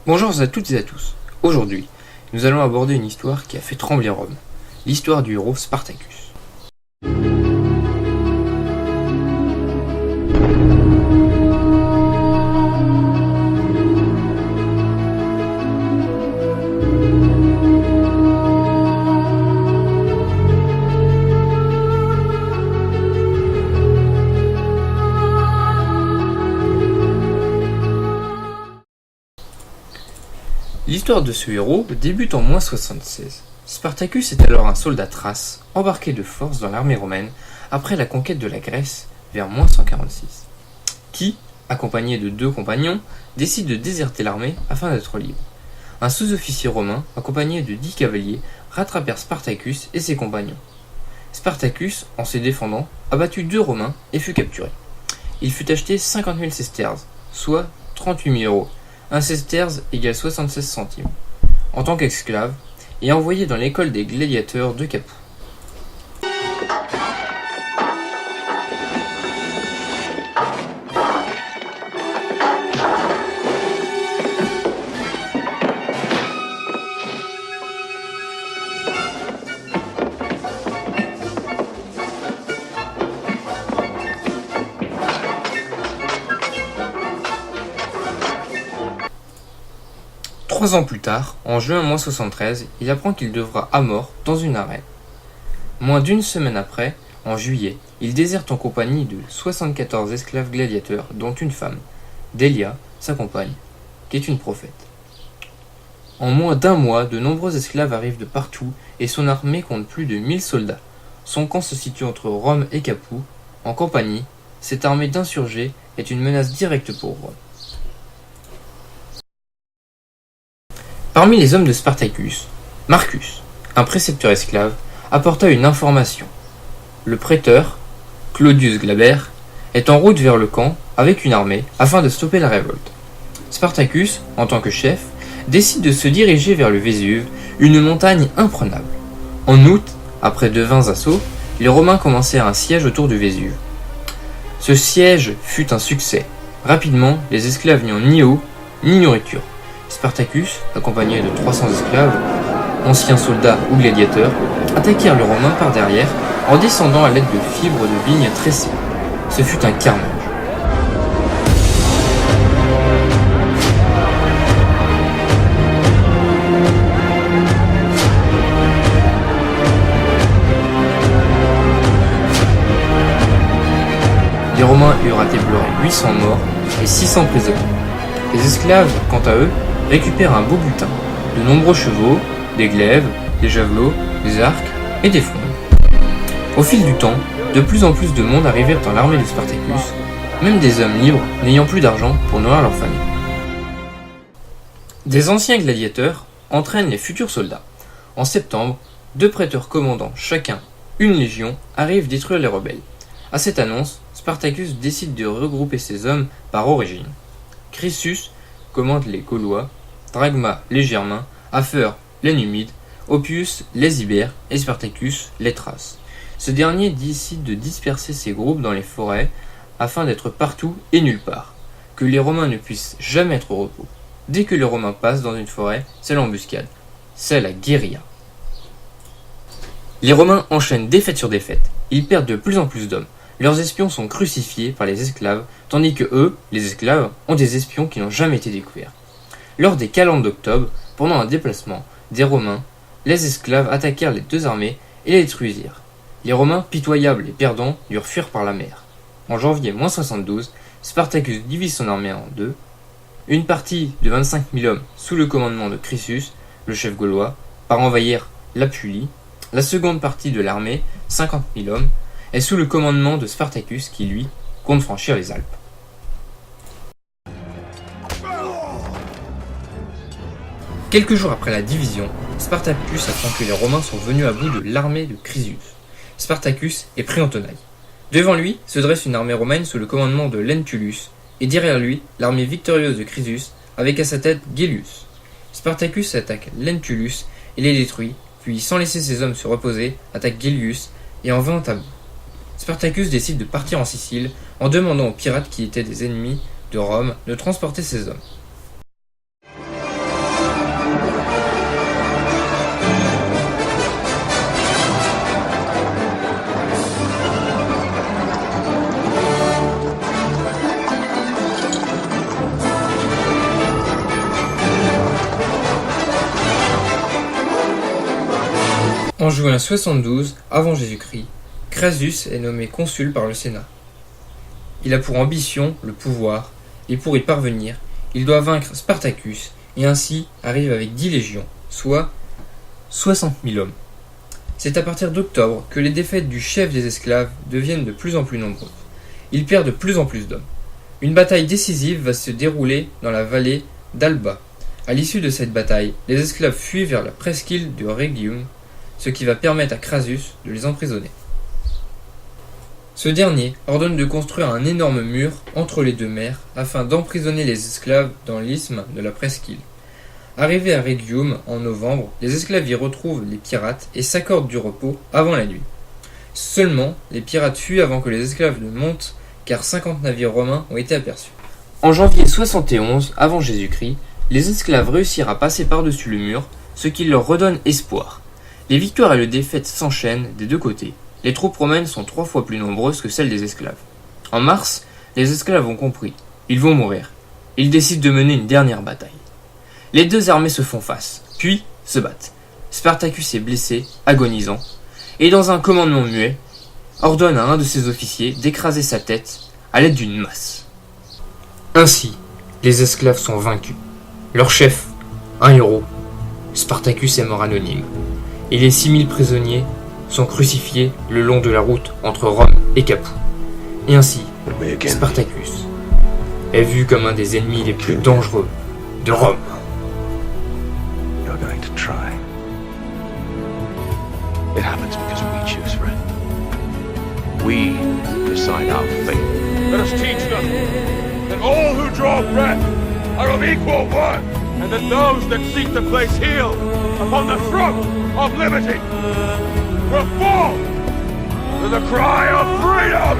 Bonjour à toutes et à tous. Aujourd'hui, nous allons aborder une histoire qui a fait trembler Rome, l'histoire du héros Spartacus. L'histoire de ce héros débute en -76. Spartacus est alors un soldat thrace, embarqué de force dans l'armée romaine après la conquête de la Grèce vers -146, qui, accompagné de 2 compagnons, décide de déserter l'armée afin d'être libre. Un sous-officier romain, accompagné de 10 cavaliers, rattrapèrent Spartacus et ses compagnons. Spartacus, en se défendant, abattit 2 Romains et fut capturé. Il fut acheté 50 000 sesterces, soit 38 000 euros. Un sesterce égale 76 centimes, en tant qu'esclave, et envoyé dans l'école des gladiateurs de Capoue. Trois ans plus tard, en juin -73, il apprend qu'il devra à mort dans une arène. Moins d'une semaine après, en juillet, il déserte en compagnie de 74 esclaves gladiateurs, dont une femme, Délia, sa compagne, qui est une prophète. En moins d'1 mois, de nombreux esclaves arrivent de partout et son armée compte plus de 1000 soldats. Son camp se situe entre Rome et Capoue. En Campanie, cette armée d'insurgés est une menace directe pour Rome. Parmi les hommes de Spartacus, Marcus, un précepteur esclave, apporta une information. Le préteur, Claudius Glaber, est en route vers le camp avec une armée afin de stopper la révolte. Spartacus, en tant que chef, décide de se diriger vers le Vésuve, une montagne imprenable. En août, après de vains assauts, les Romains commencèrent un siège autour du Vésuve. Ce siège fut un succès. Rapidement, les esclaves n'ayant ni eau, ni nourriture. Spartacus, accompagné de 300 esclaves, anciens soldats ou gladiateurs, attaquèrent les Romains par derrière en descendant à l'aide de fibres de vigne tressées. Ce fut un carnage. Les Romains eurent à déplorer 800 morts et 600 prisonniers. Les esclaves, quant à eux, récupèrent un beau butin, de nombreux chevaux, des glaives, des javelots, des arcs et des frondes. Au fil du temps, de plus en plus de monde arrivèrent dans l'armée de Spartacus, même des hommes libres n'ayant plus d'argent pour nourrir leur famille. Des anciens gladiateurs entraînent les futurs soldats. En septembre, 2 préteurs commandant chacun une légion arrivent détruire les rebelles. À cette annonce, Spartacus décide de regrouper ses hommes par origine. Chrysus commande les Gaulois, Dragma les Germains, Afer les Numides, Oppius les Ibères et Spartacus les Thraces. Ce dernier décide de disperser ses groupes dans les forêts afin d'être partout et nulle part, que les Romains ne puissent jamais être au repos. Dès que les Romains passent dans une forêt, c'est l'embuscade, c'est la guérilla. Les Romains enchaînent défaite sur défaite, ils perdent de plus en plus d'hommes. Leurs espions sont crucifiés par les esclaves, tandis que eux, les esclaves, ont des espions qui n'ont jamais été découverts. Lors des calendes d'octobre, pendant un déplacement des Romains, les esclaves attaquèrent les 2 armées et les détruisirent. Les Romains, pitoyables et perdants, durent fuir par la mer. En janvier -72, Spartacus divise son armée en 2. Une partie de 25 000 hommes sous le commandement de Chrysus, le chef gaulois, part envahir l'Apulie. La seconde partie de l'armée, 50 000 hommes, est sous le commandement de Spartacus qui, lui, compte franchir les Alpes. Quelques jours après la division, Spartacus apprend que les Romains sont venus à bout de l'armée de Chrysus. Spartacus est pris en tenaille. Devant lui se dresse une armée romaine sous le commandement de Lentulus, et derrière lui, l'armée victorieuse de Chrysus, avec à sa tête Gellius. Spartacus attaque Lentulus et les détruit, puis sans laisser ses hommes se reposer, attaque Gellius et en vint à bout. Spartacus décide de partir en Sicile en demandant aux pirates qui étaient des ennemis de Rome de transporter ses hommes. En juin 72 avant Jésus-Christ, Crassus est nommé consul par le Sénat. Il a pour ambition le pouvoir, et pour y parvenir, il doit vaincre Spartacus et ainsi arrive avec 10 légions, soit 60 000 hommes. C'est à partir d'octobre que les défaites du chef des esclaves deviennent de plus en plus nombreuses. Il perd de plus en plus d'hommes. Une bataille décisive va se dérouler dans la vallée d'Alba. À l'issue de cette bataille, les esclaves fuient vers la presqu'île de Rhegium, ce qui va permettre à Crassus de les emprisonner. Ce dernier ordonne de construire un énorme mur entre les deux mers afin d'emprisonner les esclaves dans l'isthme de la presqu'île. Arrivés à Rhegium en novembre, les esclaves y retrouvent les pirates et s'accordent du repos avant la nuit. Seulement, les pirates fuient avant que les esclaves ne montent car 50 navires romains ont été aperçus. En janvier 71 avant Jésus-Christ, les esclaves réussirent à passer par-dessus le mur, ce qui leur redonne espoir. Les victoires et les défaites s'enchaînent des deux côtés. Les troupes romaines sont 3 fois plus nombreuses que celles des esclaves. En mars, les esclaves ont compris. Ils vont mourir. Ils décident de mener une dernière bataille. Les deux armées se font face, puis se battent. Spartacus est blessé, agonisant, et dans un commandement muet, ordonne à un de ses officiers d'écraser sa tête à l'aide d'une masse. Ainsi, les esclaves sont vaincus. Leur chef, un héros, Spartacus est mort anonyme, et les 6000 prisonniers sont crucifiés le long de la route entre Rome et Capoue. Et ainsi, Spartacus est vu comme un des ennemis les plus dangereux de Rome. You're going to try. It happens because we choose, friend. We decide our fate. Let us teach them that all who draw breath are of equal worth, and that those that seek to place heel upon the throat of liberty will fall to the cry of freedom!